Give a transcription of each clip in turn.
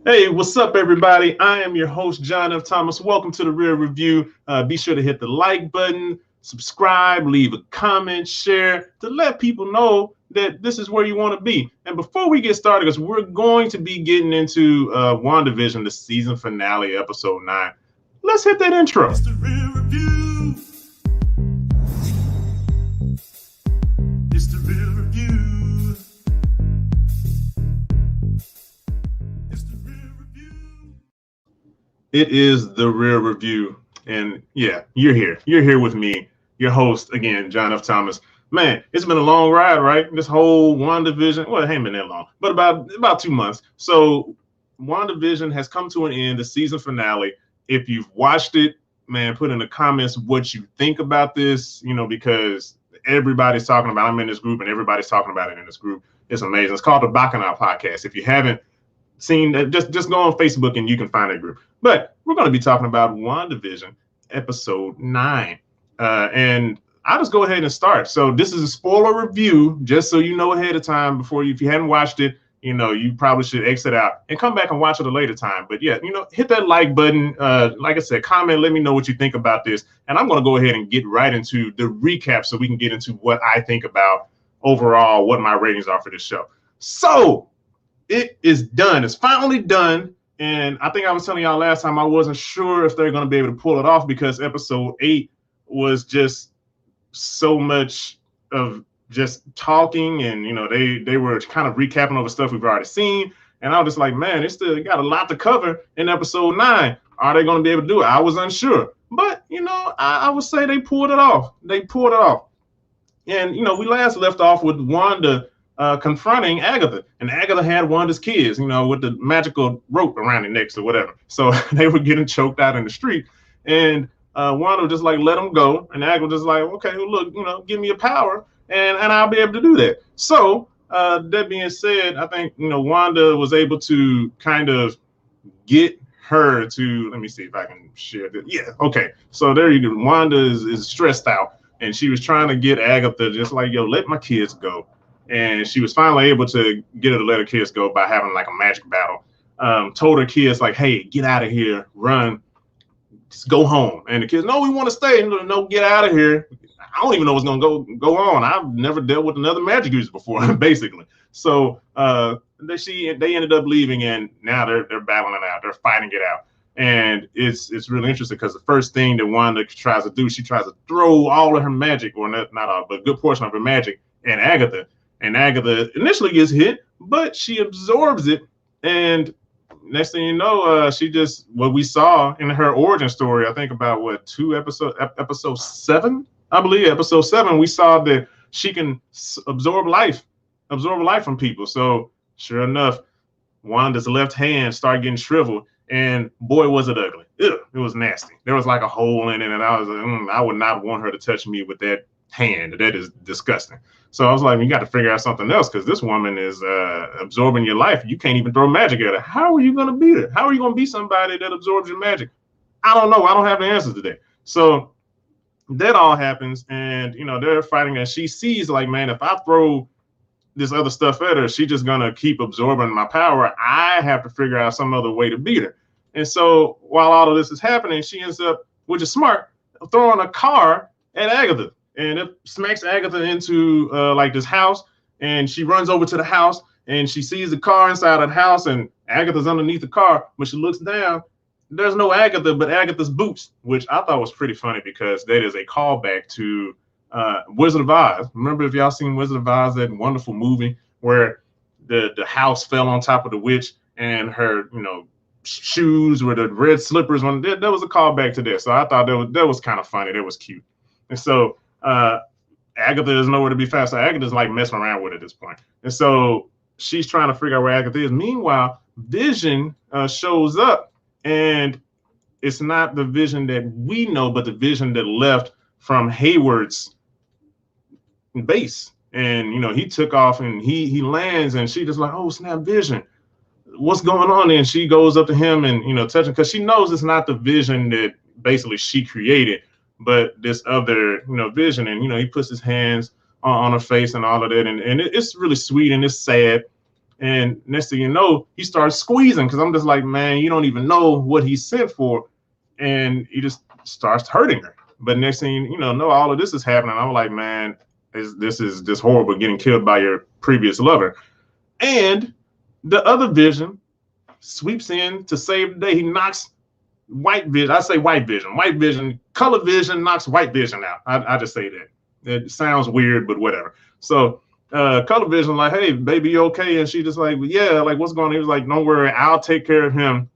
Hey, what's up, everybody? I am your host, John F. Thomas. Welcome to the Real Review. Be sure to hit the like button, subscribe, leave a comment, share to let people know that this is where you want to be. And before we get started, because we're going to be getting into WandaVision, the season finale, episode 9, let's hit that intro. It's the Real Review. It's the Real Review. It's the Real Review. It is the Real Review. And yeah, you're here. You're here with me, your host, again, John F. Thomas. Man, it's been a long ride, right? This whole WandaVision, well, it ain't been that long, but about 2 months. So WandaVision has come to an end, the season finale. If you've watched it, man, put in the comments what you think about this, because everybody's talking about it. I'm in this group and everybody's talking about it in this group. It's amazing. It's called the Bacchanal Podcast. If you haven't seen that, just go on Facebook and you can find that group. But we're going to be talking about WandaVision episode 9. And I'll just go ahead and start. So this is a spoiler review, just so you know ahead of time before you, if you hadn't watched it, you probably should exit out and come back and watch it a later time. But yeah, hit that like button. Like I said, comment, let me know what you think about this. And I'm going to go ahead and get right into the recap so we can get into what I think about overall, what my ratings are for this show. So it is done. It's finally done. And I think I was telling y'all last time I wasn't sure if they're going to be able to pull it off because episode 8 was just so much of just talking, and they were kind of recapping over stuff we've already seen, and I was just like, man, they still got a lot to cover in episode 9. Are they going to be able to do it? I was unsure, but I would say they pulled it off. And we last left off with Wanda confronting Agatha, and Agatha had Wanda's kids, with the magical rope around their necks or whatever. So they were getting choked out in the street, and Wanda just like let them go, and Agatha just like, okay, well, look, give me your power, and I'll be able to do that. So that being said, I think Wanda was able to kind of get her to, let me see if I can share this. Yeah, okay. So there you go. Wanda is stressed out, and she was trying to get Agatha just like, yo, let my kids go. And she was finally able to get her to let her kids go by having like a magic battle. Told her kids like, hey, get out of here, run, just go home. And the kids, no, we want to stay. No, get out of here. I don't even know what's gonna go on. I've never dealt with another magic user before, basically. So they ended up leaving, and now they're battling it out. They're fighting it out, and it's really interesting because the first thing that Wanda tries to do, she tries to throw all of her magic, or not all, but a good portion of her magic, at Agatha. And Agatha initially gets hit, but she absorbs it, and next thing you know, she just, what we saw in her origin story, I think about episode 7, I believe, episode 7, we saw that she can absorb life from people. So sure enough, Wanda's left hand started getting shriveled, and boy, was it ugly. Ugh, it was nasty. There was like a hole in it, and I was like, I would not want her to touch me with that hand. That is disgusting. So I was like, you got to figure out something else, because this woman is absorbing your life. You can't even throw magic at her. How are you going to beat her? How are you going to be somebody that absorbs your magic? I don't know. I don't have the answers today. So that all happens, and they're fighting, and she sees like, man, if I throw this other stuff at her, she's just going to keep absorbing my power. I have to figure out some other way to beat her. And so while all of this is happening, she ends up, which is smart, throwing a car at Agatha. And it smacks Agatha into like this house, and she runs over to the house, and she sees the car inside of the house, and Agatha's underneath the car. When she looks down, there's no Agatha, but Agatha's boots, which I thought was pretty funny because that is a callback to Wizard of Oz. Remember, if y'all seen Wizard of Oz, that wonderful movie where the house fell on top of the witch, and her shoes were the red slippers. That was a callback to this. So I thought that was kind of funny. That was cute. And so Agatha is nowhere to be found. So Agatha's like messing around with it at this point. And so she's trying to figure out where Agatha is. Meanwhile, Vision shows up, and it's not the Vision that we know, but the Vision that left from Hayward's base. And, he took off, and he lands, and she just like, oh, snap, Vision. What's going on? And she goes up to him and, touching, because she knows it's not the Vision that basically she created, but this other, Vision. And, he puts his hands on her face and all of that. And it's really sweet, and it's sad. And next thing you know, he starts squeezing because I'm just like, man, you don't even know what he's sent for. And he just starts hurting her. But next thing you know, all of this is happening. I'm like, man, this is just horrible, getting killed by your previous lover. And the other Vision sweeps in to save the day. He knocks White Vision. I say White Vision. White Vision, Color Vision knocks White Vision out. I just say that. It sounds weird, but whatever. So Color Vision like, hey, baby, you okay? And she just like, yeah, like, what's going on? He was like, don't worry, I'll take care of him.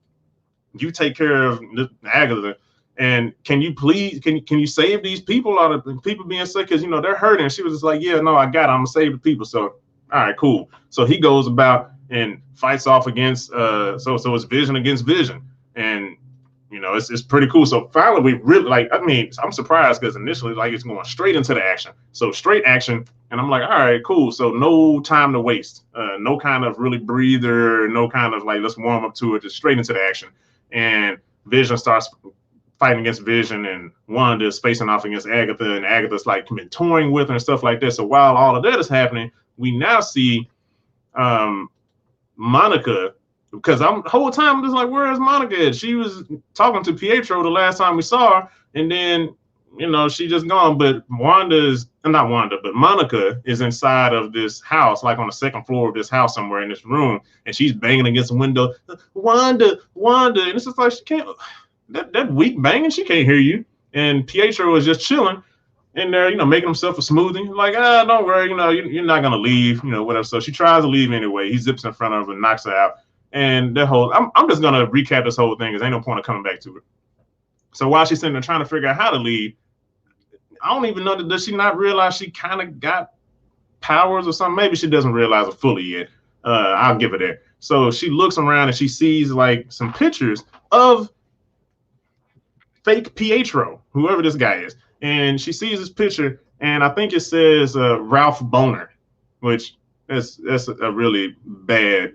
You take care of Agatha. And can you please, can you save these people out of people being sick? Because, they're hurting. And she was just like, yeah, no, I got it. I'm going to save the people. So, all right, cool. So he goes about and fights off against, so it's Vision against Vision. And, it's pretty cool. So finally, we really I'm surprised because initially, it's going straight into the action. So straight action. And I'm like, all right, cool. So no time to waste. No kind of really breather. No kind of let's warm up to it. Just straight into the action. And Vision starts fighting against Vision, and Wanda is facing off against Agatha, and Agatha's been toying with her and stuff like that. So while all of that is happening, we now see Monica, because the whole time I'm just like, where is Monica at? She was talking to Pietro the last time we saw her, and then she just gone. But Monica is inside of this house, on the second floor of this house somewhere in this room, and she's banging against the window. Wanda, and it's just like she can't. That weak banging, she can't hear you. And Pietro is just chilling in there, making himself a smoothie. Like, don't worry, you're not gonna leave, whatever. So she tries to leave anyway. He zips in front of her and knocks her out. And I'm just gonna recap this whole thing because ain't no point of coming back to it. So while she's sitting there trying to figure out how to leave, I don't even know, does she not realize she kind of got powers or something? Maybe she doesn't realize it fully yet. I'll give her that. So she looks around and she sees some pictures of fake Pietro, whoever this guy is. And she sees this picture, and I think it says Ralph Boner, which that's a really bad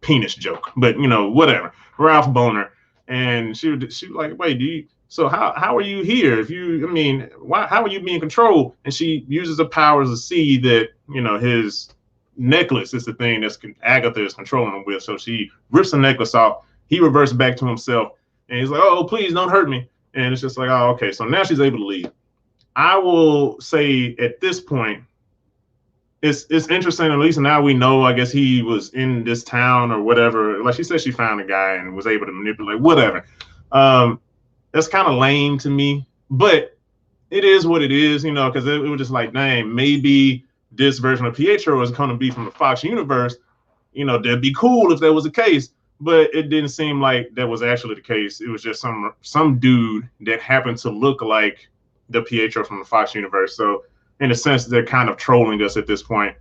penis joke, but whatever. Ralph Boner. And she like, wait, so how are you here? How are you being controlled? And she uses her powers to see that, his necklace is the thing that's Agatha is controlling him with. So she rips the necklace off. He reverts back to himself. And he's like, oh, please don't hurt me. And it's just like, oh, okay. So now she's able to leave. I will say at this point, it's interesting. At least now we know, I guess he was in this town or whatever. Like she said, she found a guy and was able to manipulate whatever. That's kind of lame to me, but it is what it is, because it was just like, dang, maybe this version of Pietro is going to be from the Fox universe. That'd be cool if that was the case. But it didn't seem like that was actually the case. It was just some dude that happened to look like the Pietro from the Fox universe. So in a sense, they're kind of trolling us at this point.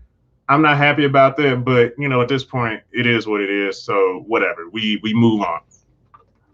I'm not happy about that, but at this point, it is what it is. So whatever, we move on.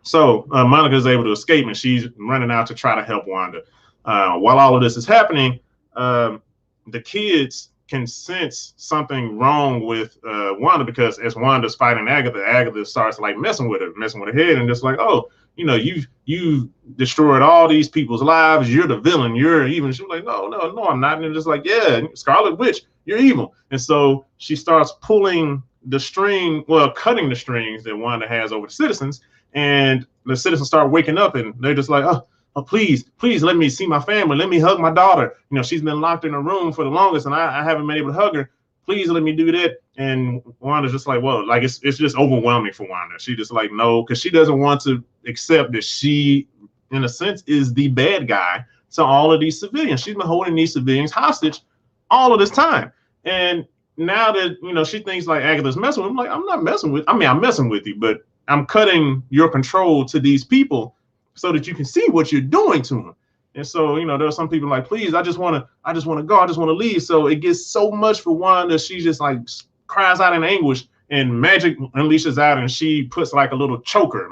So Monica is able to escape, and she's running out to try to help Wanda. While all of this is happening, the kids can sense something wrong with Wanda, because as Wanda's fighting Agatha starts messing with her head, and just like, oh, you've destroyed all these people's lives. You're the villain. You're even. She's like, no, I'm not. And they're just like, yeah, Scarlet Witch, you're evil. And so she starts pulling the string, cutting the strings that Wanda has over the citizens, and the citizens start waking up, and they're just like, oh, please let me see my family. Let me hug my daughter. She's been locked in a room for the longest, and I haven't been able to hug her. Please let me do that. And Wanda's just like, well, it's just overwhelming for Wanda. She just like, no, because she doesn't want to accept that she, in a sense, is the bad guy to all of these civilians. She's been holding these civilians hostage all of this time. And now that, she thinks Agatha's messing with him, I'm not messing with, I'm messing with you, but I'm cutting your control to these people so that you can see what you're doing to them. And so, there are some people like, please, I just want to go. I just want to leave. So it gets so much for Wanda. She just cries out in anguish, and magic unleashes out, and she puts a little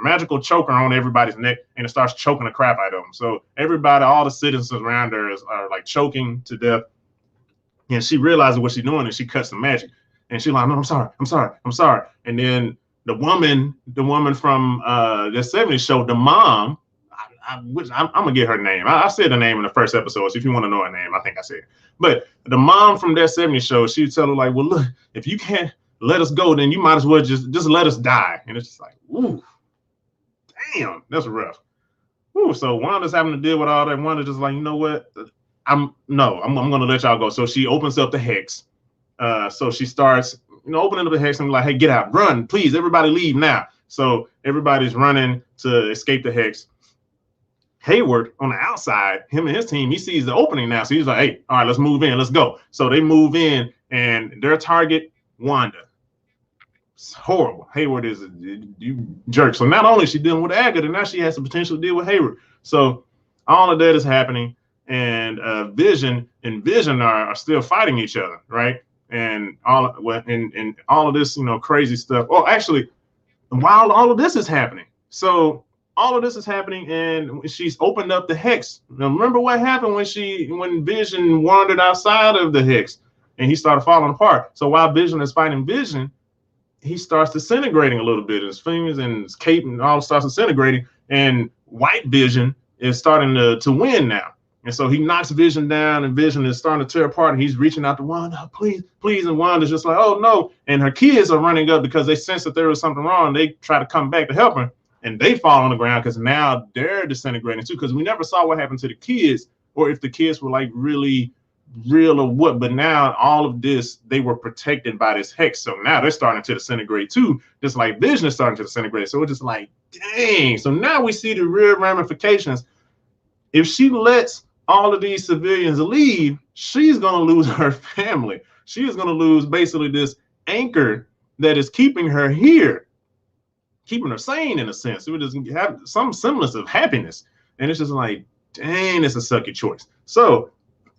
magical choker on everybody's neck, and it starts choking the crap out of them. So everybody, all the citizens around her are choking to death. And she realizes what she's doing, and she cuts the magic. And she's like, no, I'm sorry. And then the woman from the 70s show, the mom, I'm gonna get her name. I said the name in the first episode, so if you want to know her name, I think I said it. But the mom from that 70s show, she'd tell her well, look, if you can't let us go, then you might as well just let us die. And it's just like, ooh, damn, that's rough. Ooh, so Wanda's having to deal with all that. Wanda just like, you know what? I'm gonna let y'all go. So she opens up the hex. So she starts, opening up the hex and like, hey, get out, run, please, everybody leave now. So everybody's running to escape the hex. Hayward on the outside, him and his team, he sees the opening now. So he's like, hey, all right, let's move in, let's go. So they move in, and their target, Wanda. It's horrible. Hayward is a jerk. So not only is she dealing with Agatha, now she has the potential to deal with Hayward. So all of that is happening, and Vision and Vision are still fighting each other, right? And all of this, crazy stuff. Oh, actually, while all of this is happening, so all of this is happening, and she's opened up the hex. Now, remember what happened when Vision wandered outside of the hex and he started falling apart. So while Vision is fighting Vision, he starts disintegrating a little bit. His fingers and his cape and all starts disintegrating, and White Vision is starting to win now. And so he knocks Vision down, and Vision is starting to tear apart, and he's reaching out to Wanda, please, please. And Wanda's just like, oh no. And her kids are running up because they sense that there was something wrong. They try to come back to help her, and they fall on the ground because now they're disintegrating too. Because we never saw what happened to the kids, or if the kids were like really real or what. But now all of this, they were protected by this hex. So now they're starting to disintegrate too, just like Vision is starting to disintegrate. So it's just like, dang. So now we see the real ramifications. If she lets all of these civilians leave, she's going to lose her family. She is going to lose basically this anchor that is keeping her here, keeping her sane in a sense. It would just have some semblance of happiness. And it's just like, dang, it's a sucky choice. So,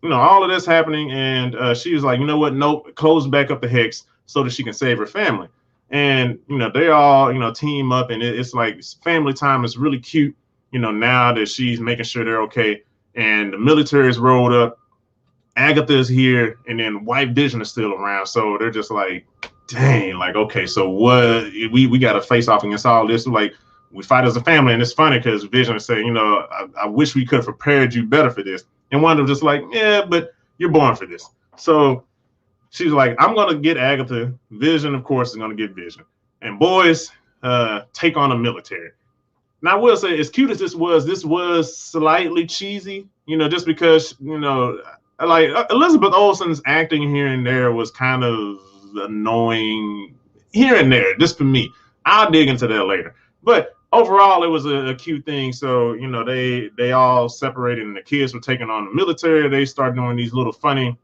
all of this happening, and she was like, you know what? Nope, close back up the hex so that she can save her family. And, they all, team up, and it's like family time is really cute, now that she's making sure they're okay. And the military is rolled up. Agatha is here, and then White Vision is still around. So they're just like, dang, like, okay, so what? We got to face off against all this. Like, we fight as a family. And it's funny because Vision is saying, I wish we could have prepared you better for this. And Wanda was just like, yeah, but you're born for this. So she's like, I'm going to get Agatha. Vision, of course, is going to get Vision. And boys, take on the military. Now, I will say, as cute as this was slightly cheesy, just because, like Elizabeth Olsen's acting here and there was kind of annoying here and there, just for me. I'll dig into that later. But overall, it was a cute thing. So, they all separated, and the kids were taking on the military. They started doing these little funny,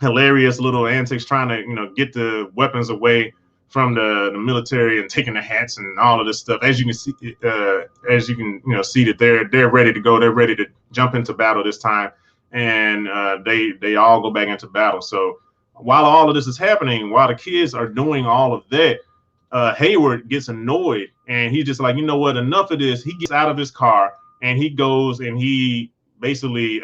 hilarious little antics, trying to, get the weapons away from the military and taking the hats and all of this stuff. As you can see, see that they're ready to go. They're ready to jump into battle this time, and they all go back into battle. So while all of this is happening, while the kids are doing all of that, Hayward gets annoyed, and he's just like, you know what? Enough of this. He gets out of his car, and he goes and he basically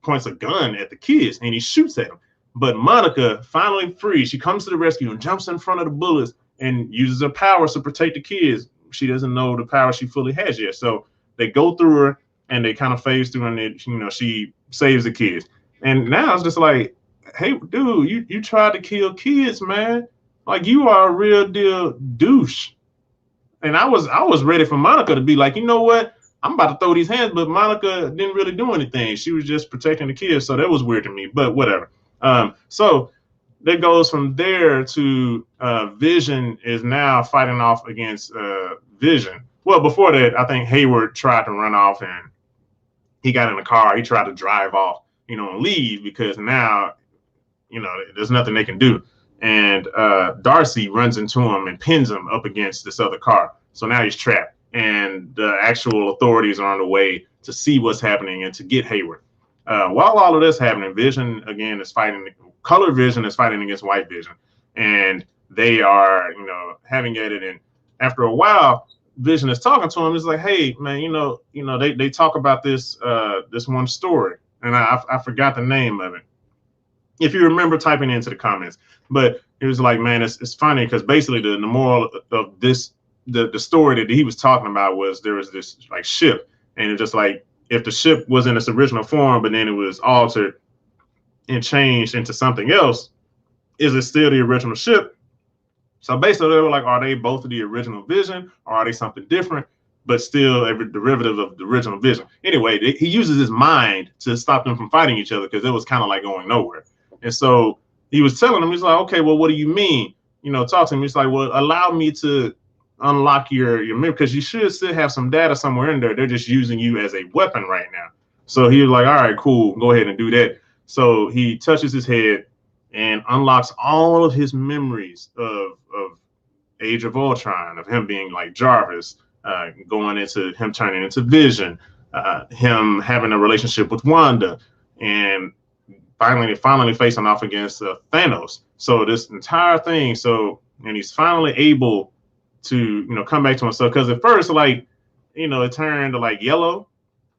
points a gun at the kids, and he shoots at them. But Monica, finally free, she comes to the rescue and jumps in front of the bullets and uses her powers to protect the kids. She doesn't know the power she fully has yet. So they go through her, and they kind of phase through, and she saves the kids. And now it's just like, hey, dude, you tried to kill kids, man. Like, you are a real deal douche. And I was ready for Monica to be like, you know what? I'm about to throw these hands, but Monica didn't really do anything. She was just protecting the kids. So that was weird to me, but whatever. So that goes from there to Vision is now fighting off against Vision. Well, before that, I think Hayward tried to run off, and he got in the car. He tried to drive off, and leave, because now, there's nothing they can do. And Darcy runs into him and pins him up against this other car. So now he's trapped, and the actual authorities are on the way to see what's happening and to get Hayward. While all of this happening, Vision again is fighting. Color Vision is fighting against White Vision, and they are, having at it. And after a while, Vision is talking to him. It's like, hey, man, they talk about this one story, and I forgot the name of it. If you remember, typing into the comments. But it was like, man, it's funny because basically the moral of this, the story that he was talking about was there was this like ship, and it's just like, if the ship was in its original form, but then it was altered and changed into something else, is it still the original ship, So basically, they were like, are they both the original Vision, or are they something different, but still a derivative of the original Vision? Anyway, he uses his mind to stop them from fighting each other because it was kind of like going nowhere. And so he was telling him, he's like, okay, well, what do you mean? Talk to him. He's like, well, allow me to unlock your memory, because you should still have some data somewhere in there. They're just using you as a weapon right now. So he was like, all right, cool, go ahead and do that. So he touches his head and unlocks all of his memories of Age of Ultron, of him being like Jarvis, going into him turning into Vision, him having a relationship with Wanda, and finally facing off against Thanos. So this entire thing, and he's finally able to come back to himself, because at first, like, it turned to like yellow,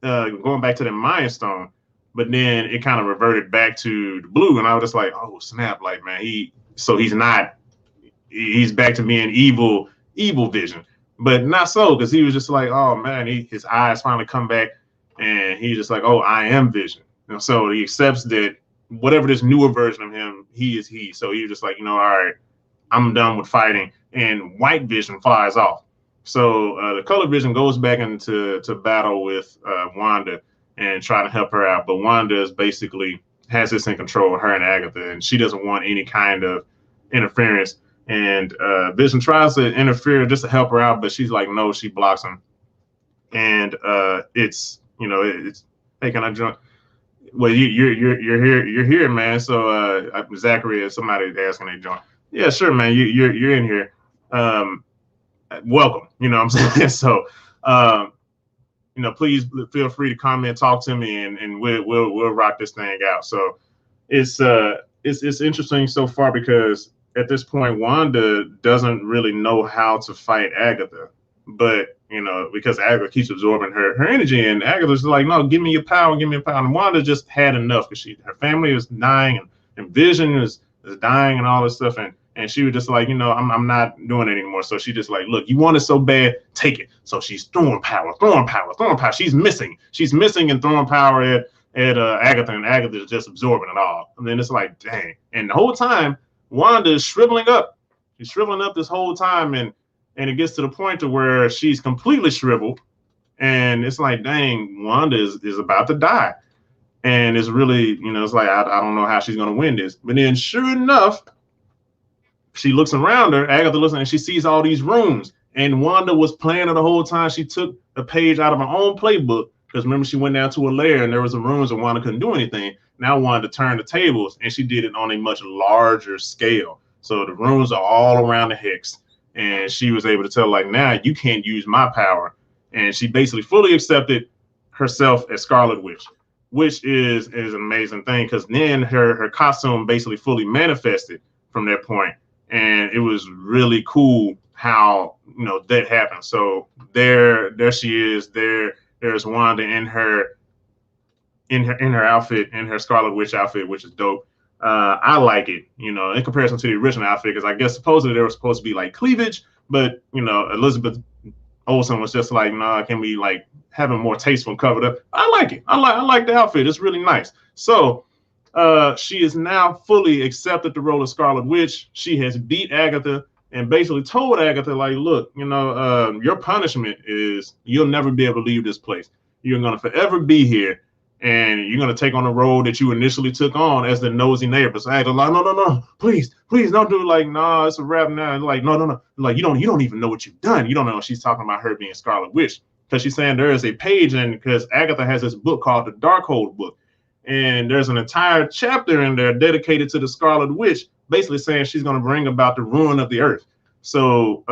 going back to the Mind Stone, but then it kind of reverted back to the blue, and I was just like, oh snap, like, man, he's back to being evil Vision, but not so, because he was just like, oh man, his eyes finally come back, and he's just like, oh, I am Vision. So he accepts that whatever this newer version of him, he is he. So he was just like, all right, I'm done with fighting, and White Vision flies off. So the Color Vision goes back into battle with Wanda and trying to help her out, but Wanda is basically has this in control, her and Agatha, and she doesn't want any kind of interference. And Vision tries to interfere just to help her out, but she's like, no, she blocks him. And it's hey, can I join? Well, you're here, man. So Zachary, somebody asking to join. Yeah, sure, man. You're in here. Welcome. What I'm saying? So please feel free to comment, talk to me, and we'll rock this thing out. So it's interesting so far, because at this point, Wanda doesn't really know how to fight Agatha, but because Agatha keeps absorbing her energy, and Agatha's like, no, give me your power, give me your power. And Wanda just had enough, because her family is dying, and Vision is dying, and all this stuff, and she was just like, I'm not doing it anymore. So she just like, look, you want it so bad, take it. So she's throwing power. She's missing and throwing power at Agatha, and Agatha is just absorbing it all. And then it's like, dang. And the whole time, Wanda is shriveling up. She's shriveling up this whole time, and it gets to the point to where she's completely shriveled, and it's like, dang, Wanda is about to die. And it's really, it's like, I don't know how she's going to win this. But then sure enough, she looks around her, Agatha looks, and she sees all these rooms. And Wanda was planning the whole time. She took a page out of her own playbook, because remember, she went down to a lair and there was some rooms and Wanda couldn't do anything. Now Wanda turned the tables, and she did it on a much larger scale. So the rooms are all around the hex. And she was able to tell, like, now you can't use my power. And she basically fully accepted herself as Scarlet Witch, which is an amazing thing, because then her costume basically fully manifested from that point. And it was really cool how that happened. So there she is. There's Wanda in her outfit, in her Scarlet Witch outfit, which is dope. I like it, in comparison to the original outfit, because I guess supposedly there was supposed to be like cleavage, but Elizabeth Olsen was just like, nah, can we like have it more tasteful and covered up? I like it. I like the outfit. It's really nice. So she is now fully accepted the role of Scarlet Witch. She has beat Agatha and basically told Agatha, like, look, your punishment is you'll never be able to leave this place. You're going to forever be here. And you're going to take on the role that you initially took on as the nosy neighbor. So Agatha, like, no, please don't do it. Like, nah, it's a wrap now. Like, no. Like, you don't even know what you've done. You don't know. She's talking about her being Scarlet Witch, because she's saying there is a page, and because Agatha has this book called the Darkhold book. And there's an entire chapter in there dedicated to the Scarlet Witch, basically saying she's going to bring about the ruin of the earth. So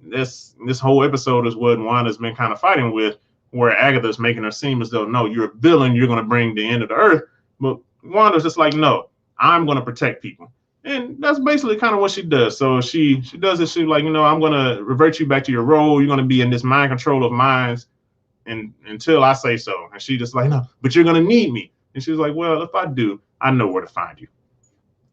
this whole episode is what Wanda's been kind of fighting with, where Agatha's making her seem as though, no, you're a villain, you're going to bring the end of the earth. But Wanda's just like, no, I'm going to protect people. And that's basically kind of what she does. So she does this. She's like, I'm going to revert you back to your role. You're going to be in this mind control of minds until I say so. And she just like, no, but you're going to need me. And she's like, well, if I do, I know where to find you.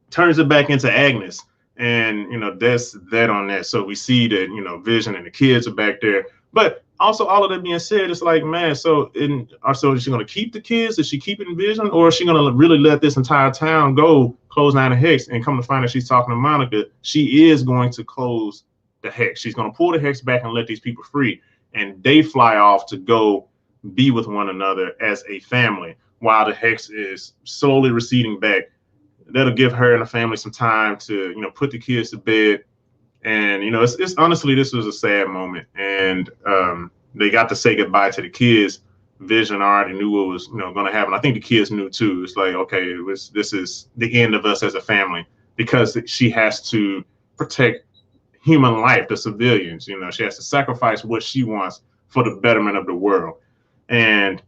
Turns it back into Agnes. And, that's that on that. So we see that, Vision and the kids are back there. But also, all of that being said, it's like, man, so is she going to keep the kids? Is she keeping Vision, or is she going to really let this entire town go, close down the hex, and come to find out she's talking to Monica? She is going to close the hex. She's going to pull the hex back and let these people free, and they fly off to go be with one another as a family while the hex is slowly receding back. That'll give her and the family some time to, put the kids to bed. And, it's honestly, this was a sad moment. And they got to say goodbye to the kids. Vision already knew what was, going to happen. I think the kids knew too. It's like, okay, this is the end of us as a family, because she has to protect human life, the civilians. She has to sacrifice what she wants for the betterment of the world. And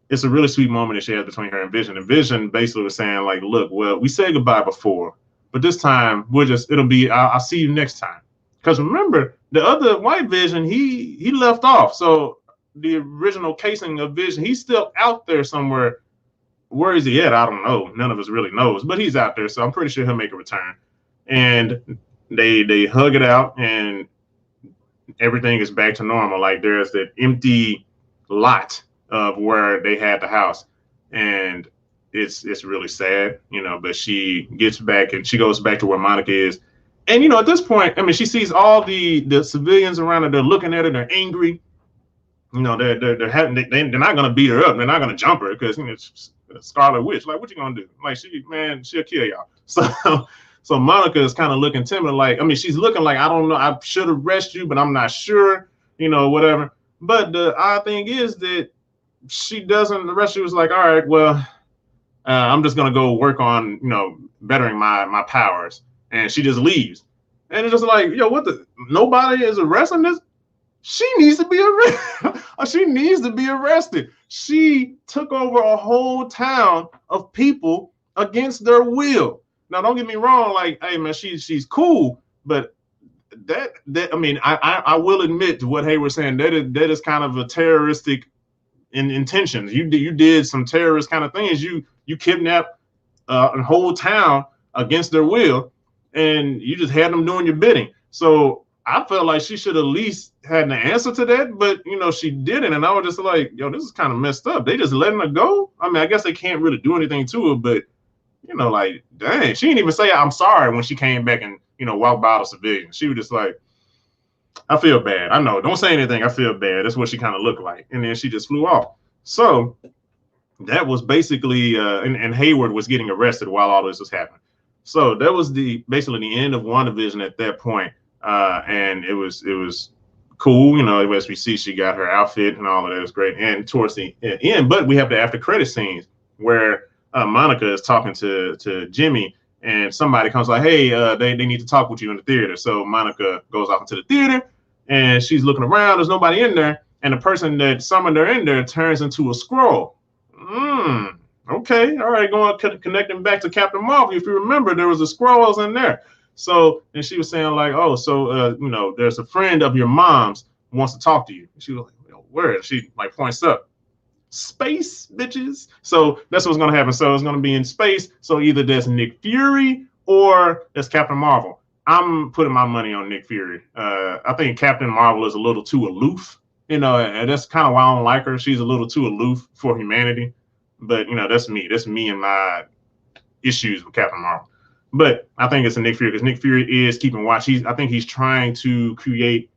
it's a really sweet moment that she has between her and Vision. And Vision basically was saying, like, look, well, we said goodbye before, but this time I'll see you next time. Because remember, the other white Vision, he left off. So the original casing of Vision, he's still out there somewhere. Where is he at? I don't know. None of us really knows, but he's out there. So I'm pretty sure he'll make a return. And they hug it out, and everything is back to normal. Like, there's that empty lot of where they had the house, and it's really sad, but she gets back and she goes back to where Monica is. And at this point, I mean, she sees all the civilians around her. They're looking at her. They're angry. They're not gonna beat her up. They're not gonna jump her, because it's a Scarlet Witch. Like, what you gonna do? Like, she'll kill y'all. So Monica is kind of looking timid. Like, I mean, she's looking like, I don't know, I should arrest you, but I'm not sure. Whatever. But the odd thing is that she doesn't. The rest, she was like, all right, well, I'm just gonna go work on, bettering my powers, and she just leaves. And it's just like, nobody is arresting this. She needs to be arrested. She needs to be arrested. She took over a whole town of people against their will. Now, don't get me wrong. Like, hey man, she's cool, but that I mean, I will admit to what Hayward's saying. That is kind of a terroristic in intentions. You did some terrorist kind of things. You kidnapped a whole town against their will, and you just had them doing your bidding. So I felt like she should at least had an answer to that, but she didn't. And I was just like, this is kind of messed up. They just letting her go. I mean, I guess they can't really do anything to her, but like, dang, she didn't even say I'm sorry when she came back and walked by the civilians. She was just like, I feel bad. I know. Don't say anything. I feel bad. That's what she kind of looked like. And then she just flew off. So that was basically, and Hayward was getting arrested while all this was happening. So that was basically the end of WandaVision at that point. And it was cool. As we see, she got her outfit and all of that. It was great. And towards the end, but we have the after credit scenes where Monica is talking to Jimmy, and somebody comes like, hey, they need to talk with you in the theater. So Monica goes off into the theater, and she's looking around. There's nobody in there. And the person that summoned her in there turns into a scroll. Okay. All right. Connecting back to Captain Marvel. If you remember, there was a scrolls in there. So, and she was saying like, oh, so, there's a friend of your mom's who wants to talk to you. And she was like, where? She like points up. Space, bitches. So that's what's going to happen. So it's going to be in space. So either there's Nick Fury or there's Captain Marvel. I'm putting my money on Nick Fury. I think Captain Marvel is a little too aloof, and that's kind of why I don't like her. She's a little too aloof for humanity. But, that's me. That's me and my issues with Captain Marvel. But I think it's a Nick Fury, because Nick Fury is keeping watch. I think he's trying to create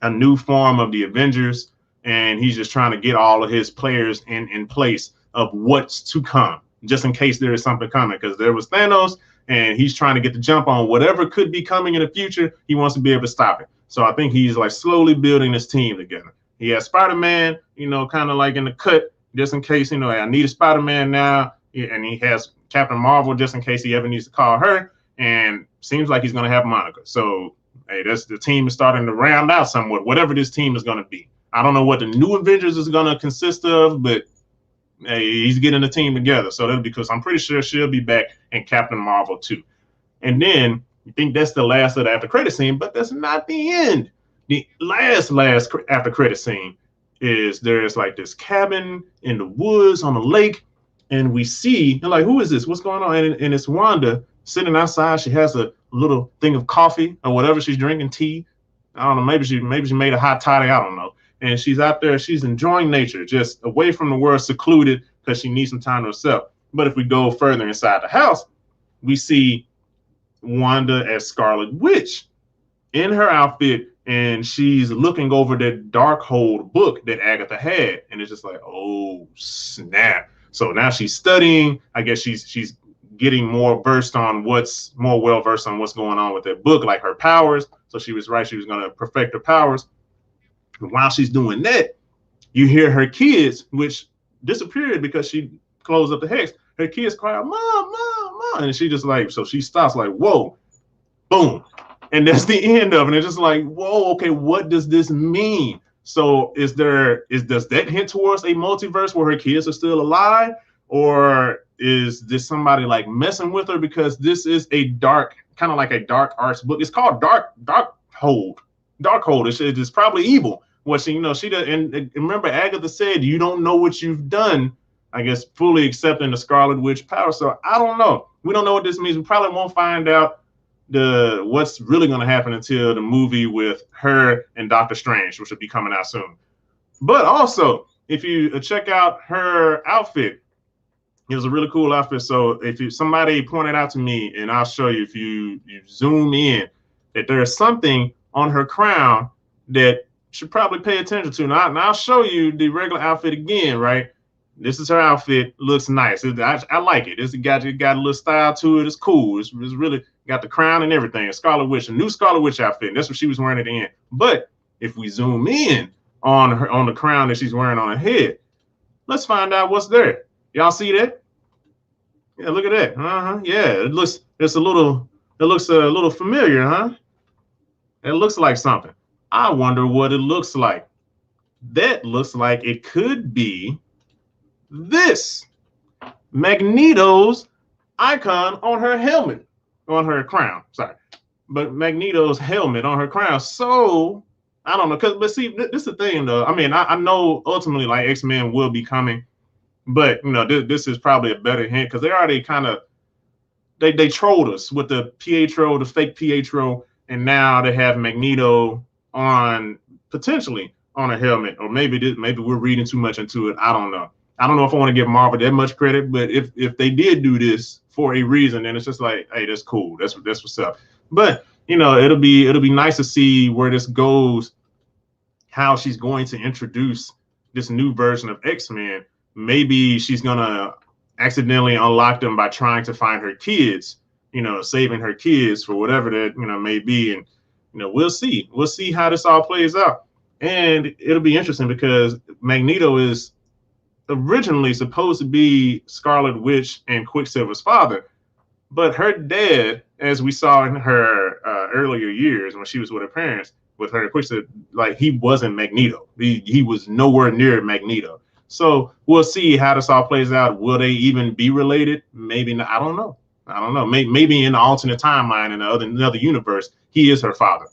a new form of the Avengers. And he's just trying to get all of his players in place of what's to come, just in case there is something coming. Because there was Thanos, and he's trying to get the jump on whatever could be coming in the future. He wants to be able to stop it. So I think he's like slowly building this team together. He has Spider-Man, kind of like in the cut, just in case, I need a Spider-Man now. And he has Captain Marvel just in case he ever needs to call her. And seems like he's going to have Monica. So, hey, the team is starting to round out somewhat, whatever this team is going to be. I don't know what the new Avengers is going to consist of, but hey, he's getting the team together. So that'll be because I'm pretty sure she'll be back in Captain Marvel too. And then you think that's the last of the after credit scene, but that's not the end. The last after credit scene is there's like this cabin in the woods on the lake, and we see, and like, who is this? What's going on? And it's Wanda sitting outside. She has a little thing of coffee or whatever she's drinking, tea. I don't know, maybe she made a hot toddy, I don't know. And she's out there, she's enjoying nature, just away from the world, secluded, because she needs some time to herself. But if we go further inside the house, we see Wanda as Scarlet Witch in her outfit, and she's looking over that Darkhold book that Agatha had, and it's just like, oh snap! So now she's studying. I guess she's getting more versed on what's going on with that book, like her powers. So she was right; she was going to perfect her powers. And while she's doing that, you hear her kids, which disappeared because she closed up the hex. Her kids cry out, "Mom, Mom, Mom!" And she just like, so she stops, like, whoa, boom. And that's the end of it. It's just like, whoa, okay, what does this mean? So does that hint towards a multiverse where her kids are still alive? Or is this somebody like messing with her? Because this is a dark, kind of like a dark arts book. It's called Darkhold. It's probably evil. What she does, and remember Agatha said, you don't know what you've done, I guess, fully accepting the Scarlet Witch power. So I don't know. We don't know what this means. We probably won't find out what's really going to happen until the movie with her and Doctor Strange, which will be coming out soon. But also, if you check out her outfit, it was a really cool outfit. So if somebody pointed out to me, and I'll show you, if you zoom in, that there's something on her crown that you should probably pay attention to. Now I'll show you the regular outfit again, right? This is her outfit. Looks nice. I like it. It's got a little style to it. It's cool. It's really got the crown and everything. Scarlet Witch, a new Scarlet Witch outfit. That's what she was wearing at the end. But if we zoom in on the crown that she's wearing on her head, let's find out what's there. Y'all see that? Yeah, look at that. Yeah, it looks a little familiar, huh? It looks like something. I wonder what it looks like. That looks like it could be this Magneto's icon on her helmet, on her crown. Sorry, but Magneto's helmet on her crown. So I don't know, but see, this is the thing though. I mean, I know ultimately like X-Men will be coming, but this is probably a better hint because they already kind of they trolled us with the fake Pietro, and now they have Magneto potentially on a helmet, or maybe we're reading too much into it. I don't know. I don't know if I want to give Marvel that much credit, but if they did do this for a reason, then it's just like, hey, that's cool. That's what's up. But it'll be nice to see where this goes, how she's going to introduce this new version of X-Men. Maybe she's gonna accidentally unlock them by trying to find her kids, saving her kids for whatever that may be, and we'll see how this all plays out. And it'll be interesting because Magneto is originally supposed to be Scarlet Witch and Quicksilver's father, but her dad, as we saw in her earlier years when she was with her parents, with her Quicksilver, like he wasn't Magneto. He was nowhere near Magneto. So we'll see how this all plays out. Will they even be related? Maybe not. I don't know. Maybe in the alternate timeline in another universe, he is her father.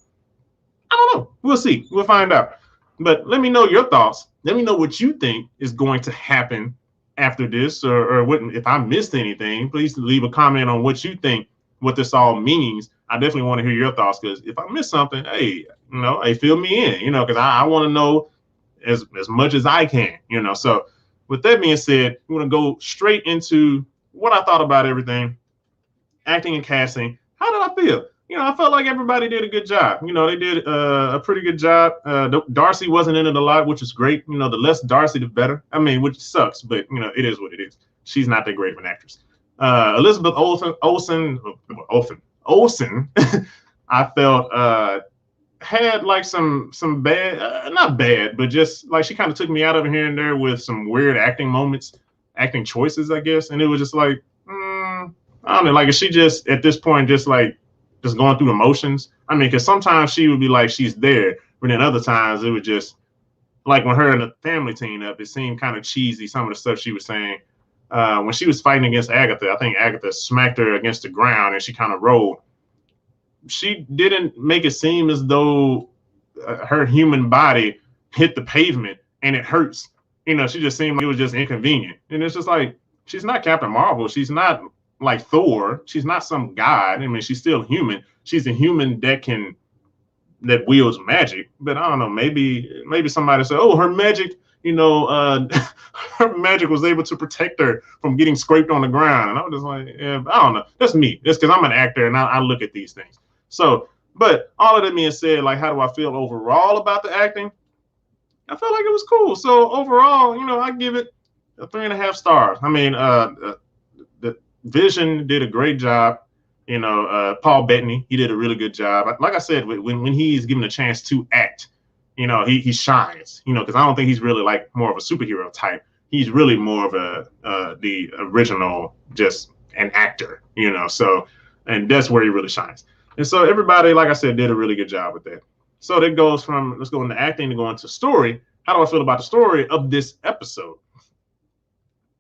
I don't know. We'll see. We'll find out. But let me know your thoughts. Let me know what you think is going to happen after this, or what, if I missed anything. Please leave a comment on what you think, what this all means. I definitely want to hear your thoughts, because if I missed something, hey, fill me in, because I want to know as much as I can, So with that being said, we're going to go straight into what I thought about everything, acting and casting. How did I feel? I felt like everybody did a good job. They did a pretty good job. Darcy wasn't in it a lot, which is great. The less Darcy, the better. I mean, which sucks, but it is what it is. She's not that great of an actress. Elizabeth Olsen, I felt had like some bad, not bad, but just like she kind of took me out of it here and there with some weird acting moments, acting choices, I guess. And it was just like, I don't know, like, is she just at this point just going through emotions? I mean, because sometimes she would be like she's there, but then other times it would just, like when her and the family teamed up, it seemed kind of cheesy, some of the stuff she was saying. When she was fighting against Agatha, I think Agatha smacked her against the ground and she kind of rolled. She didn't make it seem as though her human body hit the pavement and it hurts. She just seemed like it was just inconvenient. And it's just like, she's not Captain Marvel. She's not like Thor. She's not some god. I mean, she's still human. She's a human that can that wields magic, but I don't know, maybe somebody said, oh, her magic, her magic was able to protect her from getting scraped on the ground. And I was just like, yeah, I don't know. That's me. That's because I'm an actor and I look at these things. So, but all of that being said, like, how do I feel overall about the acting? I felt like it was cool. So overall, I give it a 3.5 stars. I mean, the Vision did a great job. Paul Bettany, he did a really good job. Like I said, when he's given a chance to act, he shines. Because I don't think he's really like more of a superhero type. He's really more of the original, just an actor. So, and that's where he really shines. And so everybody, like I said, did a really good job with that. So that goes from, let's go into acting to go into story. How do I feel about the story of this episode?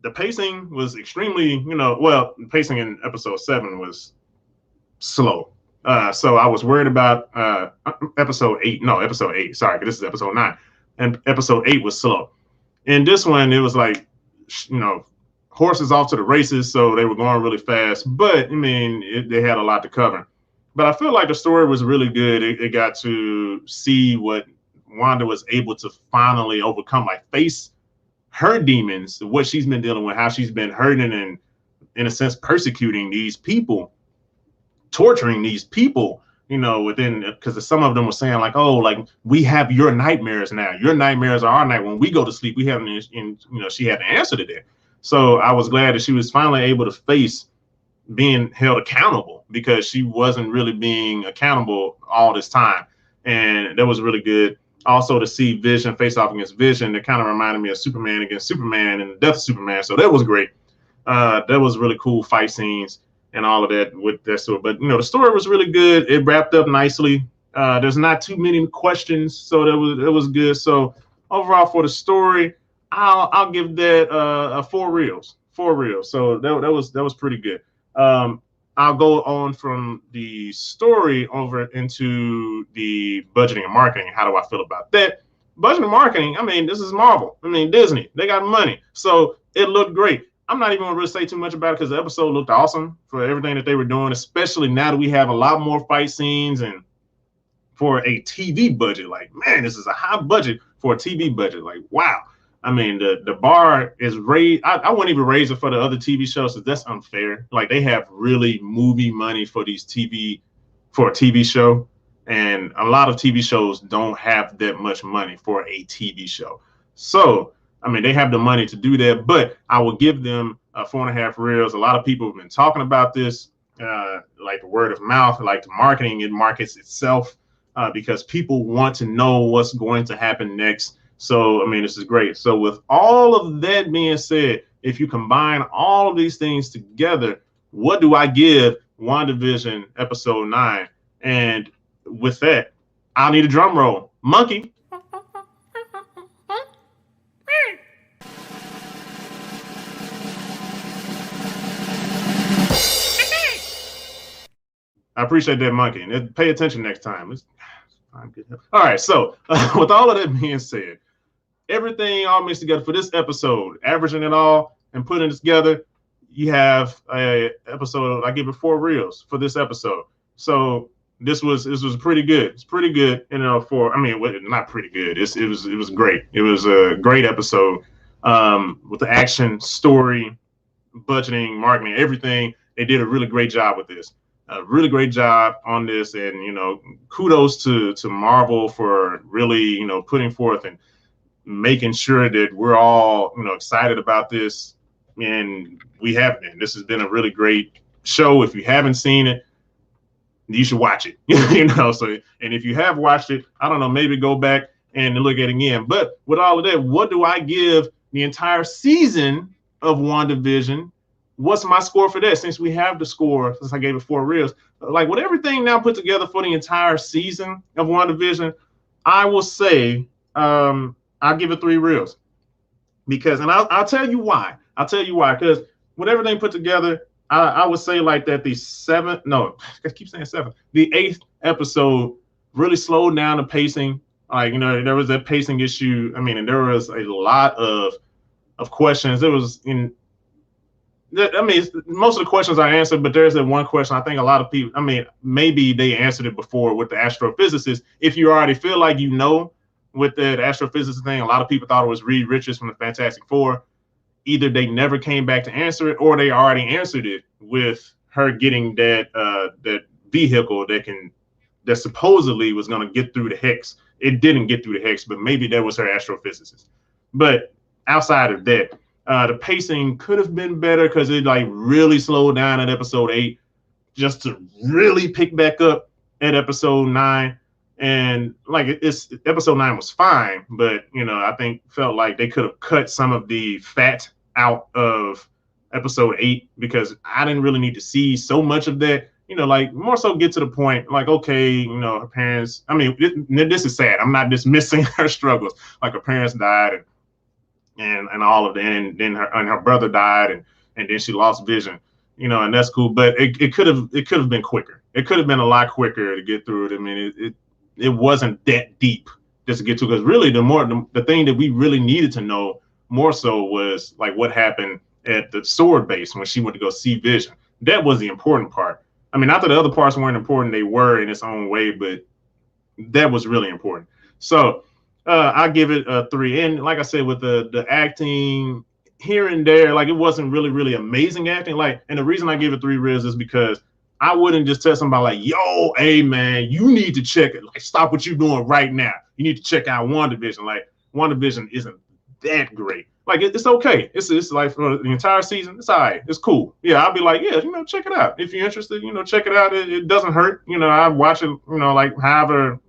The pacing was extremely, the pacing in episode 7 was slow. So I was worried about episode 8. No, episode 8. Sorry, this is episode 9. And episode 8 was slow. In this one, it was like, horses off to the races. So they were going really fast. But, I mean, they had a lot to cover. But I feel like the story was really good. It got to see what Wanda was able to finally overcome, like face her demons, what she's been dealing with, how she's been hurting and, in a sense, persecuting these people, torturing these people, within, because some of them were saying like, oh, like, we have your nightmares now. Your nightmares are our night. When we go to sleep, we have, she had to answer to that. So I was glad that she was finally able to face being held accountable, because she wasn't really being accountable all this time. And that was really good. Also, to see Vision face off against Vision, that kind of reminded me of Superman against Superman and the death of Superman. So that was great. That was really cool fight scenes and all of that with that story. But, the story was really good. It wrapped up nicely. There's not too many questions, so it was good. So overall, for the story, I'll give that 4 reels. 4 reels. So that was pretty good. I'll go on from the story over into the budgeting and marketing. How do I feel about that? Budgeting and marketing, I mean, this is Marvel. I mean, Disney, they got money. So it looked great. I'm not even going to really say too much about it, because the episode looked awesome for everything that they were doing, especially now that we have a lot more fight scenes. And for a TV budget, like, man, this is a high budget for a TV budget. Like, wow. I mean, the bar is raised. I wouldn't even raise it for the other TV shows, because that's unfair. Like, they have really movie money for a TV show. And a lot of TV shows don't have that much money for a TV show. So, I mean, they have the money to do that, but I will give them 4.5 reels. A lot of people have been talking about this, like the word of mouth, like the marketing. It markets itself because people want to know what's going to happen next. So, I mean, this is great. So with all of that being said, if you combine all of these things together, what do I give WandaVision episode 9? And with that, I'll need a drum roll. Monkey. I appreciate that, monkey. And pay attention next time. All right. So with all of that being said, everything all mixed together for this episode, averaging it all and putting it together, you have a episode. I give it 4 reels for this episode. So this was pretty good. It's pretty good, not pretty good. It was great. It was a great episode with the action, story, budgeting, marketing, everything. They did a really great job with this. A really great job on this, and kudos to Marvel for really putting forth and making sure that we're all excited about this, and we have been. This has been a really great show. If you haven't seen it, you should watch it. So, and if you have watched it, I don't know, maybe go back and look at it again. But with all of that, what do I give the entire season of WandaVision? What's my score for that? Since we have the score, since I gave it 4 reels, like with everything now put together for the entire season of WandaVision, I will say I'll give it 3 reels, because, and I'll tell you why. Because with everything put together, I would say like that the 8th episode really slowed down the pacing. Like, there was that pacing issue. I mean, and there was a lot of questions. It was I mean, most of the questions I answered, but there's that one question I think a lot of people, I mean, maybe they answered it before with the astrophysicist. If you already feel like you know with the astrophysicist thing, a lot of people thought it was Reed Richards from the Fantastic Four. Either they never came back to answer it, or they already answered it with her getting that vehicle that supposedly was going to get through the hex. It didn't get through the hex, but maybe that was her astrophysicist. But outside of that, the pacing could have been better because it like really slowed down at episode 8, just to really pick back up at episode 9. And like it's episode 9 was fine, but I think felt like they could have cut some of the fat out of episode 8 because I didn't really need to see so much of that. Like more so get to the point. Like, okay, her parents. I mean, this is sad. I'm not dismissing her struggles. Like her parents died, and all of that, and then her brother died, and then she lost vision. And that's cool. But it could have been quicker. It could have been a lot quicker to get through it. I mean, it wasn't that deep just to get to, because really the thing that we really needed to know more so was like what happened at the sword base when she went to go see Vision. That was the important part. I mean, not that the other parts weren't important, they were in its own way, but that was really important. So I give it a 3. And like I said, with the acting here and there, like it wasn't really amazing acting. Like, and the reason I give it 3 ribs is because I wouldn't just tell somebody like, yo, hey man, you need to check it. Like, stop what you're doing right now. You need to check out WandaVision. Like, WandaVision isn't that great. Like it's okay. It's like for the entire season, it's all right. It's cool. Yeah, I'll be like, yeah, check it out. If you're interested, check it out. It doesn't hurt. I watch it, like however,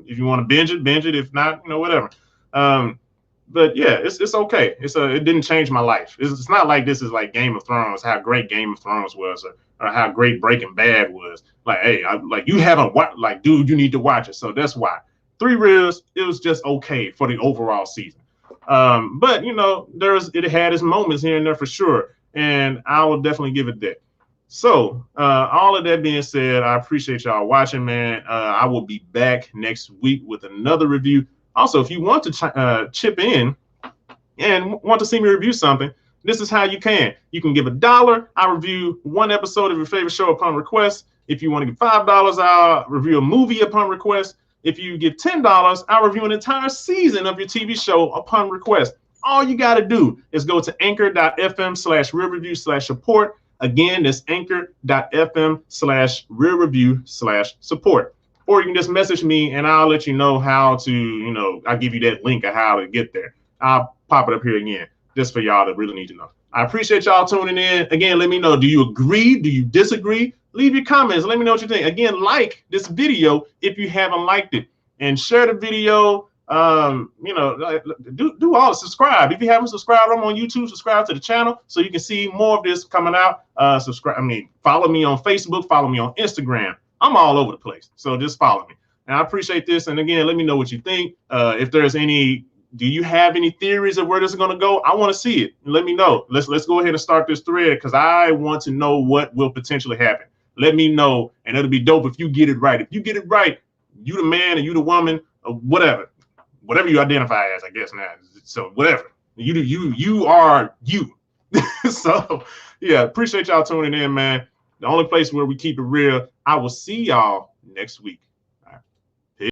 if you want to binge it. If not, whatever. But yeah, it's okay. It didn't change my life. It's not like this is like Game of Thrones, how great Game of Thrones was, or how great Breaking Bad was. Like, hey, like you haven't watched, like, dude, you need to watch it. So that's why 3 ribs. It was just okay for the overall season. But it had its moments here and there for sure, and I will definitely give it that. So all of that being said, I appreciate y'all watching, man. I will be back next week with another review. Also, if you want to chip in and want to see me review something, this is how you can. You can give $1. I'll review 1 episode of your favorite show upon request. If you want to give $5, I'll review a movie upon request. If you give $10, I'll review an entire season of your TV show upon request. All you got to do is go to anchor.fm/real-review/support. Again, that's anchor.fm/real-review/support. Or you can just message me and I'll let you know how to, I'll give you that link of how to get there. I'll pop it up here again, just for y'all that really need to know. I appreciate y'all tuning in. Again, let me know, do you agree? Do you disagree? Leave your comments. Let me know what you think. Again, like this video if you haven't liked it, and share the video. Do all. Subscribe if you haven't subscribed. I'm on YouTube. Subscribe to the channel so you can see more of this coming out. Follow me on Facebook. Follow me on Instagram. I'm all over the place, so just follow me. And I appreciate this. And again, let me know what you think. If there's any, do you have any theories of where this is going to go? I want to see it. Let me know. Let's go ahead and start this thread because I want to know what will potentially happen. Let me know, and it'll be dope if you get it right. If you get it right, you the man and you the woman, or whatever you identify as, I guess now. So whatever you are you. So yeah, appreciate y'all tuning in, man. The only place where we keep it real. I will see y'all next week.